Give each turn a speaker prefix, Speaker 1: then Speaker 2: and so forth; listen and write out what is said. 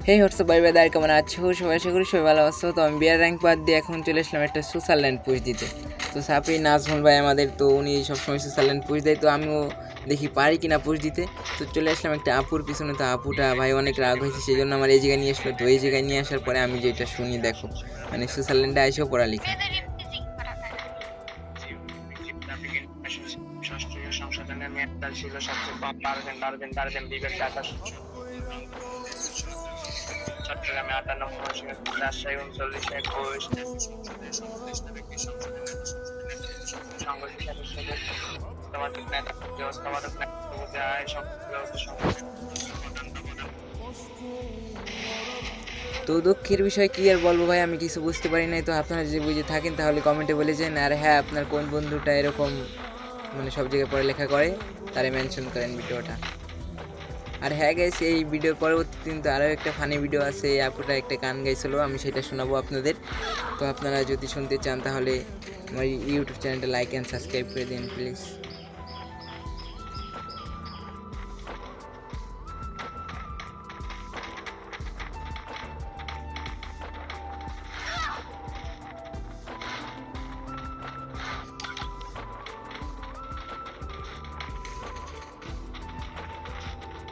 Speaker 1: হে WhatsApp ভাই বেদার, কেমন আছো সবাই? আশা করি সবাই ভালো আছো। তো আমি বিয়ার র্যাঙ্ক বাদ দিয়ে এখন চলে আসলাম একটা সুইজারল্যান্ড পুশ দিতে। তো সাপি নাজমুল ভাই আমাদের, তো উনি সবসময় সুইজারল্যান্ড পুশ দেয়, তো আমিও দেখি পারি কিনা পুশ দিতে। তো চলে আসলাম একটা আপুর পিছনে, তো আপুটা ভাই অনেক রাগ হয়েছে, সেই জন্য আমার এই জায়গায় নিয়ে আসলো। তো এই জায়গায় নিয়ে আসার পরে আমি যেটা শুনি দেখো, মানে সুইজারল্যান্ডে এসেও পড়ালেখা।
Speaker 2: ষষ্ঠ সংশোধনের মেয়াদকাল ছিল সবচেয়ে কম 12 দিন বিবেক ঢাকা চট্টগ্রামে 58, রাজশাহী 39, 21 সংগঠিত সদস্যদের ব্যবস্থাপক
Speaker 1: তো দুঃখের বিষয় কী আর বলবো ভাই, আমি কিছু বুঝতে পারি নাই। তো আপনারা যদি বুঝে থাকেন তাহলে কমেন্টে বলে যান। আর হ্যাঁ, আপনার কোন বন্ধুটা এরকম মানে সব জায়গায় পড়ালেখা করে তারে মেনশন করেন ভিডিওটা। আর হ্যাঁ গাইস, এই ভিডিওর পরবর্তী কিন্তু আরও একটা ফানি ভিডিও আছে। এই আপুটা একটা গান গাইছিল, আমি সেটা শোনাবো আপনাদের। তো আপনারা যদি শুনতে চান তাহলে আমার ইউটিউব চ্যানেলটা লাইক অ্যান্ড সাবস্ক্রাইব করে দিন প্লিজ।